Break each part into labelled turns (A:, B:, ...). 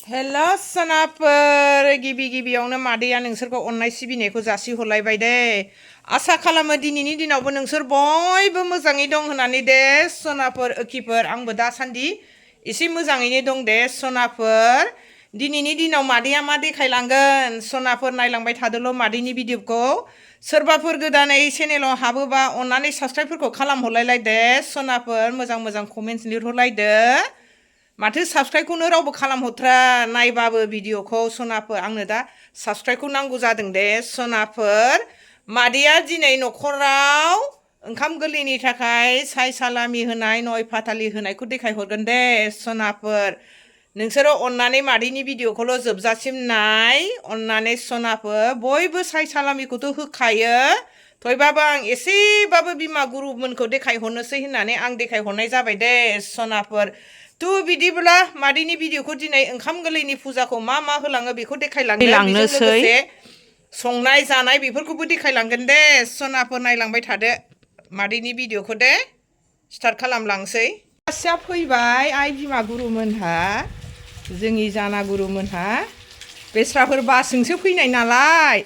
A: Hello सोनाफोर गिबियावनो मादैया नोंसोरखौ अननाय सिबिनायखौ जासिहरलायबाय दे। आसा खालामो दिनैनि दिनावबो नोंसोर बयबो मोजाङै दं होननानै दे सोनाफोर ओखिफोर आंबो दासान्दि एसे मोजाङैनो दं दे सोनाफोर। दिनैनि दिनाव मादैया मा देखायलांगोन सोनाफोर नायलांबाय थादोल' मादैनि भिडिअखौ। सोरबाफोर गोदानै चेनेलाव हाबोबा अननानै साबस्क्राइबफोरखौ खालामहरलायलाय दे सोनाफोर। मोजां कमेन्ट्स लिरहरलायदो। माथो साबस्क्राइबखौनो रावबो खालामहरथ्रा नायबाबो भिडिअखौ सोनाफोर। आंनो दा साबस्क्राइबखौ नांगौ जादों दे सोनाफोर। मादैया दिनै न'खराव ओंखाम गोरलैनि थाखाय साय सालामि होनाय नय फाथालि होनायखौ देखायहरगोन दे सोनाफोर। नोंसोरो अननानै मादैनि भिडिअखौल' जोबजासिम नाय अननानै सोनाफोर। बयबो साय सालामिखौथ' होखायो थेवबाबो आं एसेबाबो बिमा गुरुमोनखौ देखायहरनोसै होननानै आं देखायहरनाय जाबाय दे सोनाफोर। बिदिब्ला मादैनि भिडिअखौ दिनै ओंखाम गोरलैनि फुजाखौ मा होलाङो बेखौ देखायलांगोन। बेजों लोगोसे संनाय जानाय बेफोरखौबो देखायलांगोन दे सोनाफोर। नायलांबाय थादो मादैनि भिडिअखौ दे। स्टार्ट खालामलांसै। सासेया फैबाय आइ बिमा गुरुमोनहा, जोंनि जाना गुरुमोनहा। बेस्राफोर बासजोंसो फैनाय नालाय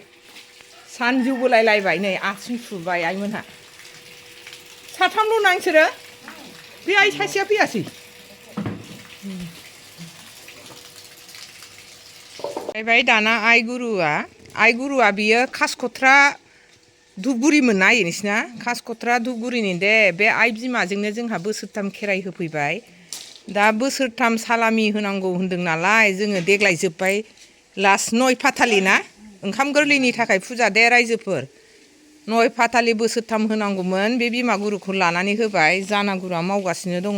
A: सानजौबोलायलायबाय नै आथिं सुबाय आइमोनहा। साथामल' ना नोंसोरो? बे आइ सासेया फैयासै? फैबाय दाना आइ गुरुआ बियो कासकट्रा धुपगुरिमोन ना नोंसिना? कासकट्रा धुपगुरिनि दे। बे आइ बिमाजोंनो जोंहा बोसोरथाम खेराइ होफैबाय। दा बोसोरथाम सालामि होनांगौ होन्दों नालाय जोङो देग्लाय जोब्बाय लास्ट नय फाथालि ना ओंखाम गोरलैनि थाखाय फुजा दे रायजोफोर। नय फाथालि बोसोरथाम होनांगौमोन बे बिमा गुरुखौ लानानै होबाय। जाना गुरुआ मावगासिनो दङ।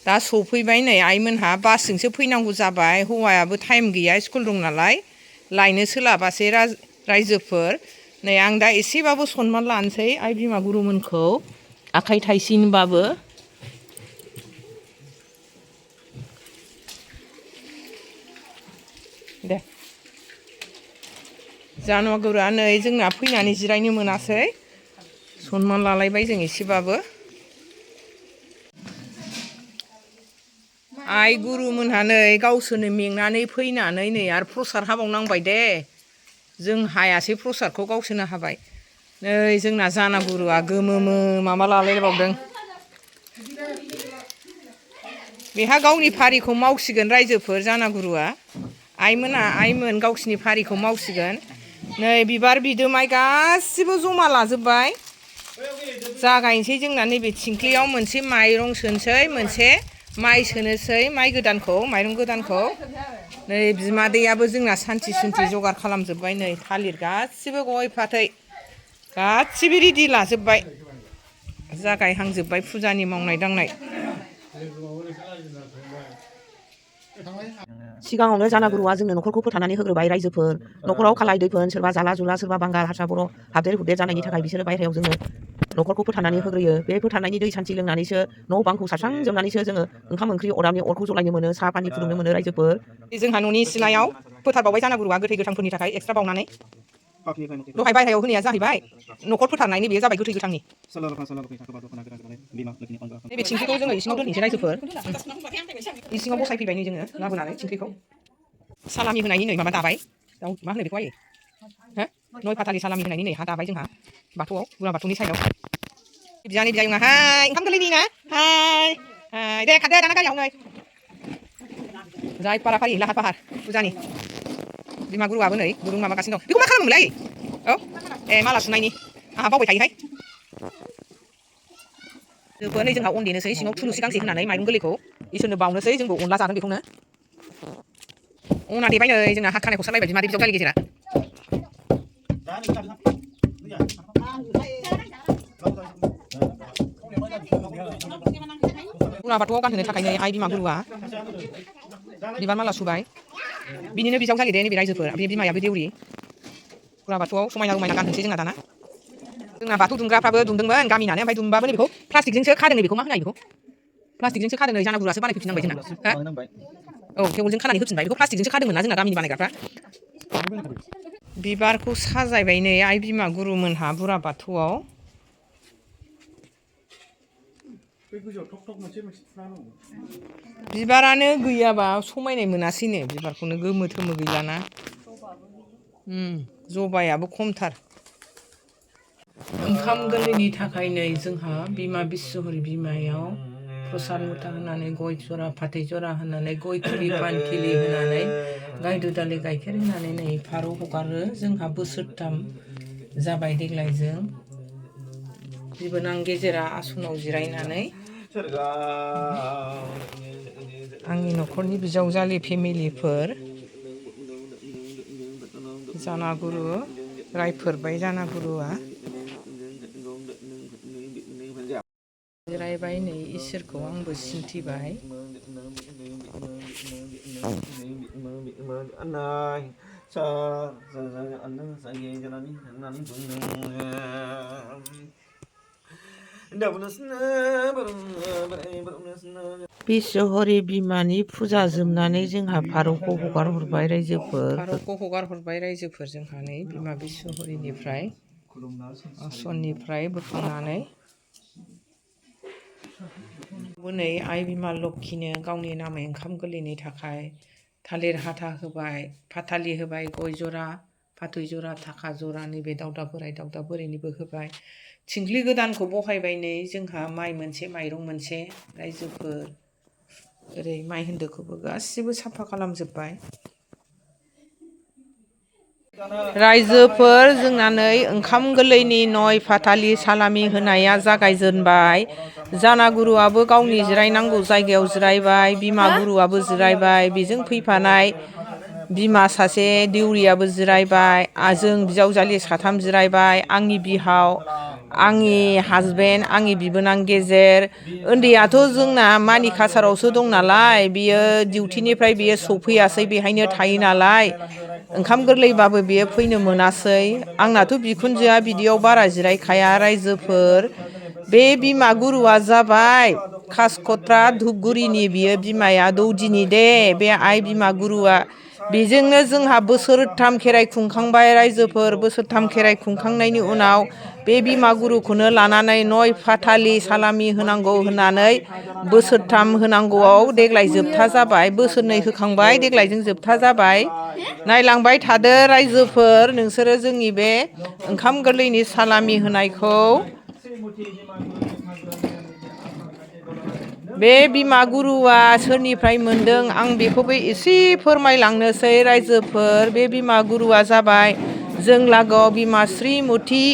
A: दा सफैबाय नै आइमोनहा बासजोंसो फैनांगौ जाबाय। हौवायाबो टाइम गैया स्कुल दं नालाय लायनो सोलाबासै रायजोफोर। नै आं दा एसेबाबो सनमान लानोसै आइ बिमा गुरुमोनखौ आखाइ थाइसेनिबाबो। दे जाना गुरुआ नै जोंना फैनानै जिरायनो मोनासै। सनमान लालायबाय जों एसेबाबो। आइ गुरुमोनहा नै गावसोरनो मेंनानै फैनानै नै आरो प्रसाद हाबावनांबाय दे। जों हायासै प्रसादखौ गावसोरनो हाबाय। नै जोंना जाना गुरुआ गोमोमो माबा लालायबावदों। बेहा गावनि फारिखौ मावसिगोन रायजोफोर जाना गुरुआ। आइमोन गावसिनि फारिखौ मावसिगोन। नै बिबार बिदोमाय गासिबो जमा लाजोब्बाय। जागायनोसै जोंना नैबे थिंख्लियाव मोनसे माइरं सोनोसै, मोनसे माइ सोनोसै, माइरं गोदानखौ। नै बिमादैयाबो जोंना सान्थि सुन्थि जगार खालामजोब्बाय। नै थालिर गासिबो गय फाथै गासिबो रेडि लाजोब्बाय। जागायहांजोब्बाय फुजानि मावनाय दांनाय।
B: सिगाङावनो जाना गुरुआ जोंनो न'खरखौ फोथारनानै होग्रोबाय रायजोफोर। न'खराव खालाय दैफोन सोरबा जाला जुला सोरबा बांगाल हारसा बर' हाबदेर हुबदेर जानायनि थाखाय बिसोरो बायह्रायाव जोंनो न'खरखौ फोथारनानै होग्रोयो। बे फोथारनायनि दै सान्थि लोंनानैसो न' बांखौ सारस्रांजोबनानैसो जोङो ओंखाम ओंख्रि अरदाबनि अरखौ जलायनो मोनो, साहा पानि फुदुंनो मोनो रायजोफोर। जोंहा न'नि सिलायाव फोथारबावबाय जाना गुरुआ गोथै गोथांफोरनि थाखाय एक्सट्रा बावनानै। दहाय बायह्रायाव होनाया जाहैबाय न'खर फोथारनायनि, बेयो जाबाय गोथै गोथांनि। नैबे थिंख्लिखौ जोङो इसिङाव दोनहैनोसै रायजोफोर। इसिङाव बसायफैबाय नै जोङो लाबोनानै थिंख्लिखौ। सालामि होनायनि नै माबा दाबाय। मा होनो बेखौ आयै? नय फाथालि सालामि होनायनि नै हा दाबाय जोंहा बाथौआव, बुरा बाथौनि साइडआव। बियानै बियायं हाय ओंखाम गोरलैनि ना हाय हाय दे खारदो दाना गारियाव नै। जाय फाराफारि लाहार फाहार फुजानि। बिमा गुरुआबो नै दुरुं माबागासिनो दं। बेखौ मा खालामोमोनलाय? औ ए माला सुनायनि। आंहा बावबाय थायोहाय। नै जोंहा अन देनोसै सिङाव थुलुसि गांसे होनानै माइरं गोरलैखौ इसोरनो बावनोसै। जोंबो अनला जागोन बेखौनो। अना देबाय नै जोंना हा खानाय खसालायबाय बिमादै बिजावजालि गेजेरा। बुरा बाथौआव गानहोनो थाखाय नै आइ बिमा गुरुआ बिबार माला सुबाय। बिनिनो बिजावजालि दे नैबे रायजोफोर। बे बिमायाबो देउरि। बुरा बाथौआव समायना रमायना गानहोनोसै जोंना दाना। जोंना बाथौ दुमग्राफ्राबो दुमदोंमोन गामिनानो, ओमफ्राय दुमबाबो नै बेखौ प्लास्टिकजोंसो खादों। नै बेखौ मा होनो बेखौ? प्लास्टिकजोंसो खादों नै जाना गुरुआसो बानायफैफिननांबाय जोंना। औ टेवलजों खानानै होफिनबाय। बेखौ प्लास्टिकजोंसो खादोंमोन ना जोंना गामिनि बानायग्राफ्रा। बिबारखौ साजायबाय नै आइ बिमा गुरुमोनहा बुरा बाथौआव।
A: बिबारानो गैयाबा समायनाय मोनासैनो बिबारखौनो गोमो थोमो गैलाना जबायाबो खमथार ओंखाम गोरलैनि थाखाय नै जोंहा बिमा बिस्वहरि बिमायाव प्रसाद मुथा होनानै गय जरा फाथै जरा होनानै गय खिलि पान खिलि होनानै गाय दुदालि गाइखेर होनानै नै फारौ हगारो जोंहा बोसोरथाम जाबाय देग्लायजों बिबोनां गेजेरा आसनाव जिरायनानै आंनि न'खरनि बिजावजालि फेमिलिफोर जानागुरु रायफोरबाय जानागुरुआ जिरायबाय नै इसोरखौ आंबो सिन्थिबाय बिस्वहरि बिमानि फुजा जोबनानै जोंहा फारौखौ हगार हरबाय रायजोफोर जोंहा नै बिमा बिस्वहरिनिफ्राय आसननिफ्राय बोखांनानै नै आइ बिमा लक्ष्मीनो गावनि नामै ओंखाम गोरलैनि थाखाय थालिर हाथा होबाय फाथालि होबाय गय जरा फाथै जरा थाखा जरा नैबे दावदा बोराय दावदा बोरायनिबो होबाय थिंख्लि गोदानखौ बहायबाय नै जोंहा माइ मोनसे माइरं मोनसे रायजोफोर ओरै माइ होन्दोखौबो गासिबो साफा खालामजोब्बाय रायजोफोर जोंना नै ओंखाम गोरलैनि नय फाथालि सालामि होनाया जागायजेनबाय जानागुरुआबो गावनि जिरायनांगौ जायगायाव जिरायबाय बिमा गुरुआबो जिरायबाय बेजों फैफानाय बिमा सासे देउरियाबो जिरायबाय जों बिजावजालि साथाम जिरायबाय आंनि बिहाव आंनि हासबेन्ड आंनि बिबोनां गेजेर उन्दैयाथ' जोंना मानि कासारावसो दं नालाय बियो डिउटिनिफ्राय बियो सफैयासै बेहायनो थायो नालाय ओंखाम गोरलैबाबो बियो फैनो मोनासै आंनाथ' बिखुनजोआ बिदियाव बारा जिरायखाया रायजोफोर बे बिमा गुरुआ जाबाय कासकट्रा धुपगुरिनि बियो बिमाया दौदिनि दे बे आइ बिमा गुरुआ बेजोंनो जोंहा बोसोरथाम खेराइ खुंखांबाय रायजोफोर बोसोरथाम खेराइ खुंखांनायनि उनाव बे बिमा गुरुखौनो लानानै नय फाथालि सालामि होनांगौ होननानै बोसोरथाम होनांगौआव देग्लाय जोबथा जाबाय बोसोरनै होखांबाय देग्लायजों जोबथा जाबाय नायलांबाय थादो रायजोफोर नोंसोरो जोंनि बे ओंखाम गोरलैनि सालामि होनायखौ बे बिमा गुरुआ सोरनिफ्राय मोनदों आं बेखौबो एसे फोरमायलांनोसै रायजोफोर बे बिमा गुरुआ जाबाय जों लागोआव बिमा श्रीमती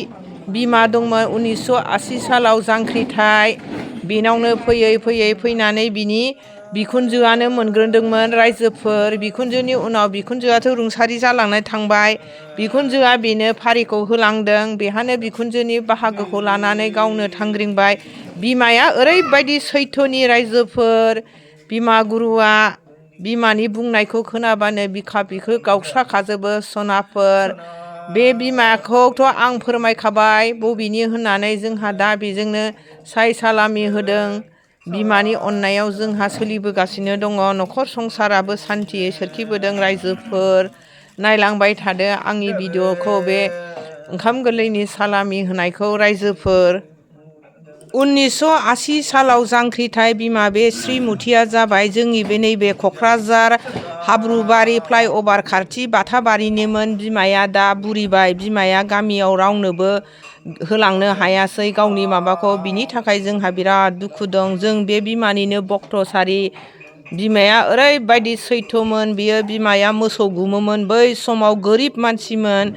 A: बिमा दंमोन 1980 सालाव जांख्रिथाय बेनावनो फैयै फैयै फैनानै बिनि बिखुनजोआनो मोनग्रोदोंमोन रायजोफोर बिखुनजोनि उनाव बिखुनजोआथ' रुंसारि जालांनाय थांबाय बिखुनजोआ बेनो फारिखौ होलांदों बेहानो बिखुनजोनि बाहागोखौ लानानै गावनो थांग्रिंबाय बिमाया ओरैबायदि सैथोनि रायजोफोर बिमा गुरुआ बिमानि बुंनायखौ खोनाबानो बिखा बिखो गावस्राखाजोबो सनाफोर बे बिमाखौथ' आं फोरमायखाबाय बबेनि होननानै जोंहा दा बेजोंनो साय सालामि होदों बिमानि अननायाव जोंहा सोलिबोगासिनो दङ न'खर संसाराबो सान्थियै सोरखिबोदों रायजोफोर नायलांबाय थादो आंनि भिडिअ'खौ बे ओंखाम गोरलैनि सालामि होनायखौ रायजोफोर 1980 सालाव जांख्रिथाय बिमा बे श्रीमतीया जाबाय जोंनि बे नैबे क'क्राझार हाब्रुबारि फ्लाइअभार खाथि बाथाबारिनिमोन बिमाया दा बुरिबाय बिमाया गामियाव रावनोबो होलांनो हायासै गावनि माबाखौ बिनि थाखाय जोंहा बिराद दुखु दं जों बे बिमानिनो भक्तसारि बिमाया ओरैबायदि सैथोमोन बियो बिमाया मोसौ गुमोमोन बै समाव गोरिब मानसिमोन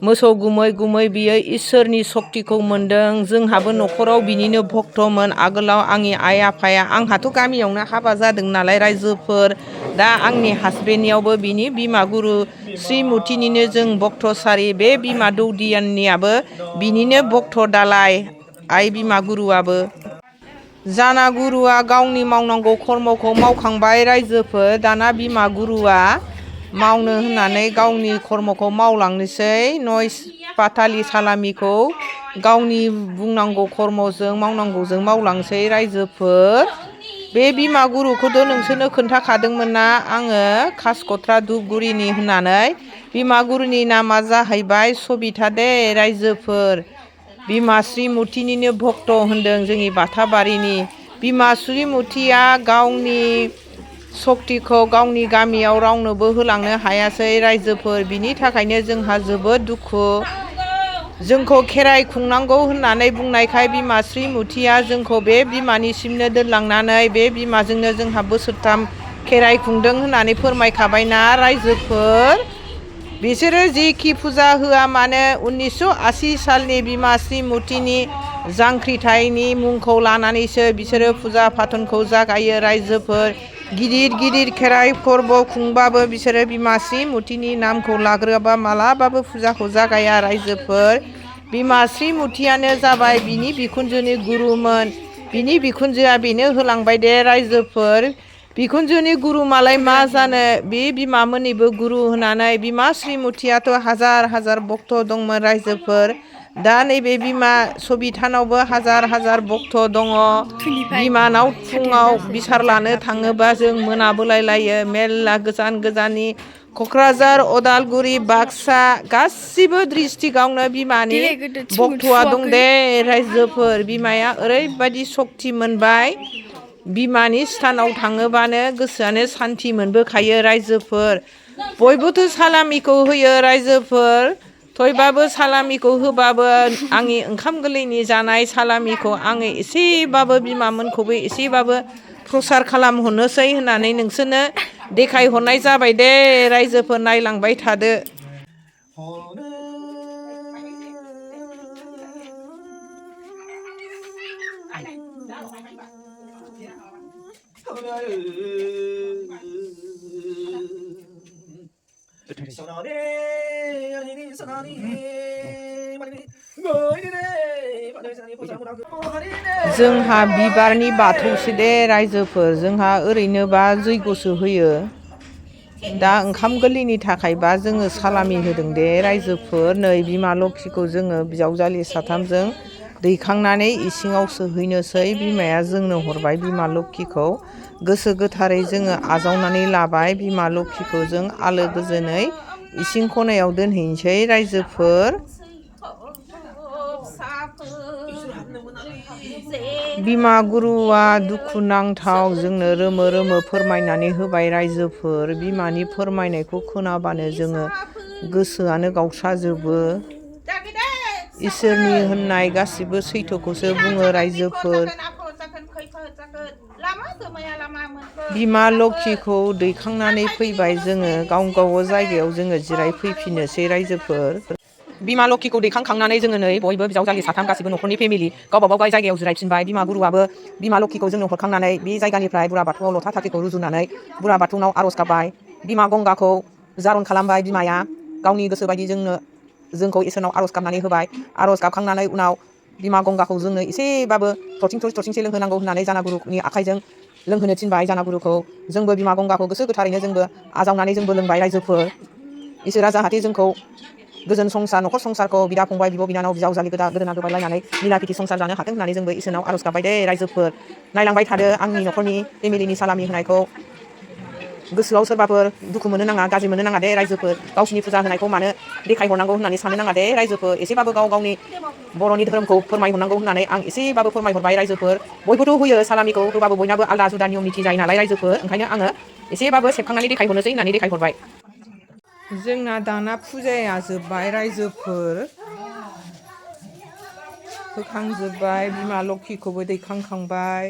A: मोसौ गुमै गुमै बियो इसोरनि सक्तिखौ मोन्दों जोंहाबो न'खराव बिनिनो भक्तमोन आगोलाव आंनि आइ आफाया आंहाथ' गामियावनो हाबा जादों नालाय रायजोफोर दा आंनि हासबेन्डनियावबो बिनि बिमा गुरु श्रीमतीनिनो जों भक्तसारि बे बिमा दौदियानियाबो बिनिनो भक्त दालाय आइ बिमा गुरुआबो जानागुरुआ गावनि मावनांगौ खर्मखौ मावखांबाय रायजोफोर दाना बिमा गुरुआ मावनो होननानै गावनि खर्मखौ मावलांनोसै नय फाथालि सालामिखौ गावनि बुंनांगौ खर्मजों मावनांगौजों मावलांसै रायजोफोर बे बिमा गुरुखौथ' नोंसोरनो खोन्थाखादोंमोन ना आङो कासकट्रा धुपगुरिनि होननानै बिमा गुरुनि नामा जाहैबाय सबिता दे रायजोफोर बिमा श्रीमतीनिनो भक्त होनदों जोंनि बाथाबारिनि बिमा श्रीमतिया गावनि सक्तिखौ गावनि गामियाव रावनोबो होलांनो हायासै रायजोफोर। बिनि थाखायनो जोंहा जोबोद दुखु। जोंखौ खेराइ खुंनांगौ होननानै बुंनायखाय बिमा श्रीमतिया जोंखौ बे बिमानिसिमनो दोनलांनानै बे बिमाजोंनो जोंहा बोसोरथाम खेराइ खुंदों होननानै फोरमायखाबायना रायजोफोर। बिसोरो जिखि फुजा होआ मानो 1980 सालनि बिमा श्रीमतिनि जांख्रिथायनि मुंखौ लानानैसो बिसोरो फुजा फाथनखौ जागायो रायजोफोर। गिदिर गिदिर खेराइ फोरबो खुंबाबो बिसोरो बिमा श्रीमतिनि नामखौ लाग्रोआबा मालाबाबो फुजाखौ जागाया रायजोफोर। बिमा श्रीमतियानो जाबाय बिनि बिखुनजोनि गुरुमोन। बिनि बिखुनजोआ बेनो होलांबाय दे रायजोफोर। बिखुनजोनि गुरु मालाय मा जानो, बे बिमामोननिबो गुरु होनानै। बिमा श्रीमतियाथ' हाजार हाजार भक्त दंमोन रायजोफोर। दा नैबे बिमा सबिथानावबो हाजार हाजार भक्त दङ। बिमानाव फुङाव बिसार लानो थाङोबा जों मोनाबोलायलायो। मेरला गोजान गोजाननि क'क्राझार, अदालगुरि, बाक्सा गासिबो डिस्ट्रिक्टआवनो बिमानि भक्तआ दं दे रायजोफोर। बिमाया ओरैबायदि सक्ति मोनबाय, बिमानि स्थानाव थाङोबानो गोसोआनो सान्थि मोनबोखायो रायजोफोर। बयबोथ' सालामिखौ होयो रायजोफोर। थेवबाबो सालामिखौ होबाबो आंनि ओंखाम गोरलैनि जानाय सालामिखौ आङो एसेबाबो बिमामोनखौबो एसेबाबो प्रसार खालामहरनोसै होननानै नोंसोरनो देखायहरनाय जाबाय दे रायजोफोर। नायलांबाय थादो। जोंहा बिबारनि बाथौसो दे रायजोफोर। जोंहा ओरैनोबा जैग'सो होयो। दा ओंखाम गोरलैनि थाखायबा जोङो सालामि होदों दे रायजोफोर। नै बिमा लक्षिखौ जोङो बिजावजालि साथामजों दैखांनानै इसिङाव सोहैनोसै। बिमाया जोंनो हरबाय बिमा लक्षिखौ। गोसो गोथारै जोङो आजावनानै लाबाय। बिमा लक्षिखौ जों आलो गोजोनै इसिं खनायाव दोनहैनोसै रायजोफोर। बिमा गुरुआ दुखुनांथाव जोंनो रोमो रोमो फोरमायनानै होबाय रायजोफोर। बिमानि फोरमायनायखौ खोनाबानो जोङो गोसोआनो गावस्राजोबो। इसोरनि होननाय गासिबो सैथोखौसो बुङो रायजोफोर। बिमा लक्षिखौ दैखांनानै फैबाय जोङो गाव गाव जायगायाव जोङो जिरायफैफिननोसै रायजोफोर। बिमा लक्षिखौ दैखांखांनानै जोङो नै बयबो बिजावजालि साथाम गासिबो न'खरनि फेमिलि गावबा गाव जायगायाव जिरायफिनबाय। बिमा गुरुआबो बिमा लक्षिखौ जोंनो हरखांनानै बे जायगानिफ्राय बुरा बाथौआव लथा थाथिखौ रुजुनानै बुरा बाथौनाव आर'ज गाबबाय। बिमा गंगाखौ जारन खालामबाय बिमाया गावनि गोसो बायदि जोंखौ इसोरनाव आर'ज गाबनानै होबाय। आर'ज गाबखांनानै उनाव बिमा गंगाखौ जोंनो एसेबाबो थरथिंसे लोंहोनांगौ होननानै जानागुरुनि आखाइजों लोंहोनो थिनबाय जानागुरुखौ। जोंबो बिमा गंगाखौ गोसो गोथारैनो जोंबो आजावनानै जोंबो लोंबाय रायजोफोर। इसोरा जाहाथे जोंखौ गोजोन संसार न'खर संसारखौ बिदा फंबाय बिब' बिनानाव बिजावजालि गोदोना गोबायलायनानै मिला फिथि संसार जानो हाथों होननानै जोंबो इसोरनाव आर'ज गाबबाय दे रायजोफोर। नायलांबाय थादो आंनि न'खरनि फेमिलिनि सालामि होनायखौ। गोसोआव सोरबाफोर दुखु मोननो नाङा, गाज्रि मोननो नाङा दे रायजोफोर। गावसिनि फुजा होनायखौ मानो देखायहरनांगौ होननानै साननो नाङा दे रायजोफोर। एसेबाबो गाव गावनि बर'नि धोरोमखौ फोरमायहरनांगौ होननानै आं एसेबाबो फोरमायहरबाय रायजोफोर। बयबोथ' होयो सालामिखौ, होबाबो बयनाबो आलादा जुदा नियम निथि जायो नालाय रायजोफोर। ओंखायनो आङो एसेबाबो सेबखांनानै देखायहरनोसै होननानै देखायहरबाय। जोंना दाना फुजाया जोब्बाय रायजोफोर। होखांजोब्बाय बिमा लक्षिखौबो दैखांखांबाय।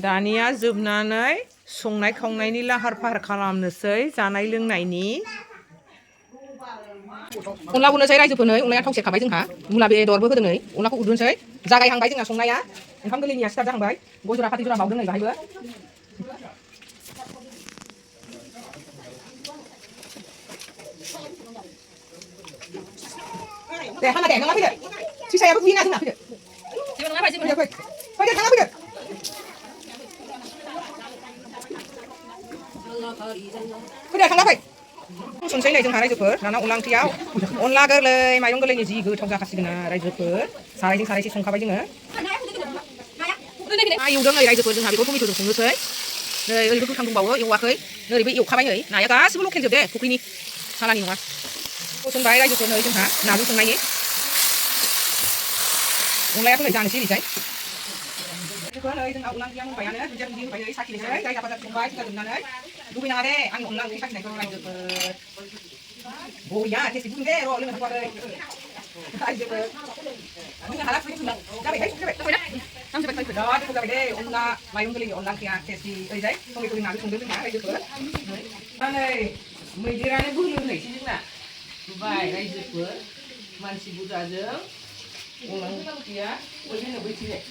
A: दानिया जोबनानै संनाय खावनायनि लाहार फाहार खालामनोसै जानाय लोंनायनि। अनला उरनोसै रायजोफोर। नै अनलाया थाव सेरखाबाय जोंहा, मुला बेदरबो होदों। नै अनलाखौ उरनोसै। जागायहांबाय जोंना संनाया। ओंखाम गोरलैनिया स्टार्ट जाहांबाय। गय जरा फाथै जरा बावदों नै बाहायबो। दे हाना दे नोंहा फैदो। सिसायाबो बुहैना जोंना फैदो। फैदो थांना फैदो। फैदो थांना फै। संसै नै जोंहा रायजोफोर। दाना अनला ओंख्रियाव अनला गोरलै माइरं गोरलैनि जि गोथाव जाखासिगोन ना रायजोफोर। सारायसे संखाबाय जोङो। एवदों नै रायजोफोर जोंहा बेखौ टमेट'जों संनोसै। नै ओरैबो गोथां दंबावो एवाखै। ओरैबो एवखाबाय नै। नाया गासिबो लकेल जोब दे, फुख्रिनि सालानि नङा। संबाय रायजोफोर नै जोंहा नाजों संनायनि।
B: अनलायाथ' नै जानोसै ओरैजाय बेखौ नै जोंहा अनला ओंख्रिया मोनबायानो दुन्दिया दुन्दिया होबाय नै साखिनोसै जायगा फाजा संबाय बुरजा दुंनानै लुबैनाङा दे आंनि अनला ओंख्रि साखिनायखौ रायजोफोर बरिया टेस्टि बुंदे र' लोंनो थांबाय रायजोफोर जोंहा हाला फुदुं जाबायहाय जाबाय नांजोबबाय बिराद गोथाव जाबाय दे अनला माइरं गोरलैनि अनला ओंख्रिया टेस्टि ओरैजाय टमेट'नि नाजों संदों जोंहा रायजोफोर नै मैदेरानो बोलो होनायसै जोंना नुबाय रायजोफोर मानसि बुरजाजों अनला ओंख्रिया बयबो बैथिबाय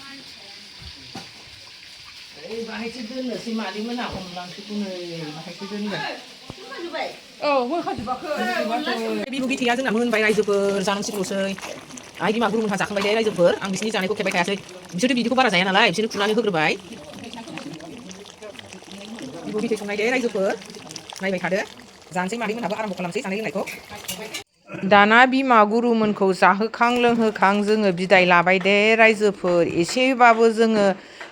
B: बाहायसो दोननोसै मादै मोना अनला ओंख्रिखौ नै बाहायसो दोनगोन औ मोनखाजोबाखै बिबु बिथैया जोंना मोनबाय रायजोफोर जानांसिगौसै आइ बिमा गुरुमोनहा जाखांबाय दे रायजोफोर आं बिसोरनि जानायखौ खेबबाय थायासै बिसोरथ' बिदिखौ बारा जाया नालाय बिसोरनो खुरनानै होग्रोबाय बिबु बिथै संनाय दे रायजोफोर नायबाय थादो जानोसै मादै मोनहाबो आराम्भ खालामसै जानाय लोंनायखौ
A: दाना बिमा गुरुमोनखौ जाहोखां लोंहोखां जोङो बिदाय लाबाय दे रायजोफोर एसेबाबो जोङो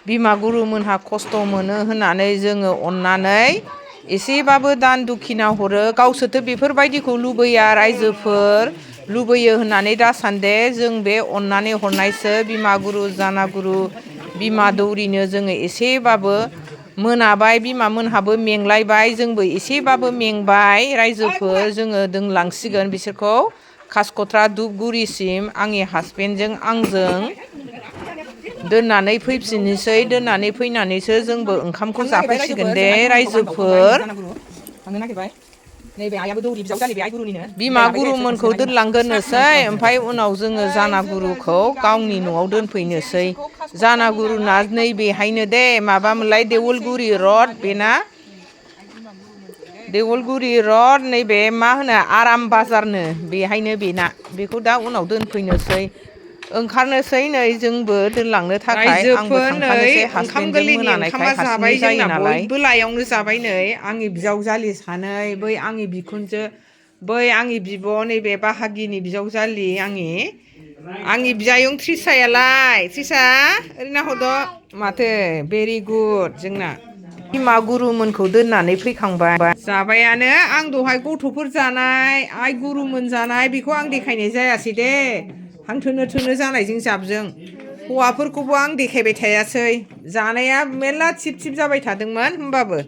A: बिमा गुरुमोनहा खस्थ' मोनो होननानै जोङो अननानै एसेबाबो दान दुखिना हरो गावसोरथ' बेफोरबायदिखौ लुबैया रायजोफोर लुबैयो होननानै दा सान्दे जों बे अननानै हरनायसो बिमा गुरु जाना गुरु बिमा दौरिनो जोङो एसेबाबो मोनाबाय बिमा मोनहाबो मेंलायबाय जोंबो एसेबाबो मेंबाय रायजोफोर जोङो दोनलांसिगोन बिसोरखौ कासकट्रा धुपगुरिसिम आंनि हासबेन्डजों आंजों दोननानै फैफिननोसै दोननानै फैनानैसो जोंबो ओंखामखौ जाफैसिगोन दे रायजोफोर
B: थांनो नागिरबाय नैबे आइयाबो दौरि बिजाव जालि बे आइ गुरुनिनो
A: बिमा गुरुमोनखौ दोनलांगोरनोसै ओमफ्राय उनाव जोङो जाना गुरुखौ गावनि न'आव दोनफैनोसै जाना गुरुना नैबेहायनो दे माबामोनलाय देवलगुरि रड बेना देवलगुरि रड नैबे मा होनो आराम बाजारनो बेहायनो बेना बेखौ दा उनाव दोनफैनोसै ओंखारनोसै नै जोंबो दोनलांनो थाखाय आंबो थांफानोसै हासबेन्डजों मोनानायखाय हारसिङै जायो नालाय बयबो लायावनो जाबाय नै आंनि बिजावजालि सानै बै आंनि बिखुनजो बै आंनि बिब' नैबे बाहागिनि बिजावजालि आंनि बियायं थ्रिसायालाय थ्रिसा ओरै नाहरद' माथो भेरि गुड जोंना बिमा गुरुमोनखौ दोननानै फैखांबाय जाबायानो आं दहाय गथ'फोर जानाय आइ गुरुमोन जानाय बेखौ आं देखायनाय जायासै दे हां थोनो थोनो जानायजों जाबजों हौवाफोरखौबो आं देखायबाय थायासै जानाया मेरला थिब थिब जाबाय थादोंमोन होमबाबो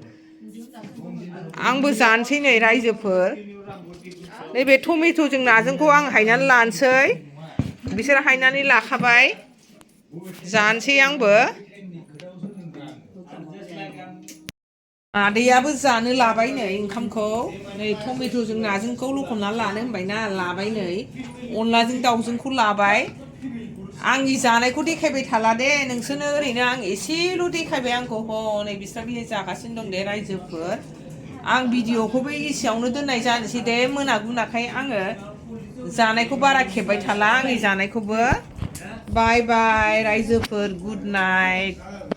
A: आंबो जानोसै नै रायजोफोर नैबे टमेट'जों नाजोंखौ आं हायनानै लानोसै बिसोर हायनानै लाखाबाय जानोसै आंबो आदैयाबो जानो लाबाय नै ओंखामखौ नै टमेट'जों नाजोंखौ लखबनानै लानो होनबायना लाबाय नै अनलाजों दाउजोंखौ लाबाय आंनि जानायखौ देखायबाय थाला दे नोंसोरनो ओरैनो आं एसेल' देखायबाय आंखौ हनै बिस्रा बिलाइ जागासिनो दं दे रायजोफोर आं भिडिअ'खौबो एसेयावनो दोननाय जानोसै दे मोनागुनाखाय आङो जानायखौ बारा खेबबाय थाला आंनि जानायखौबो बाय बाय रायजोफोर गुड नाइट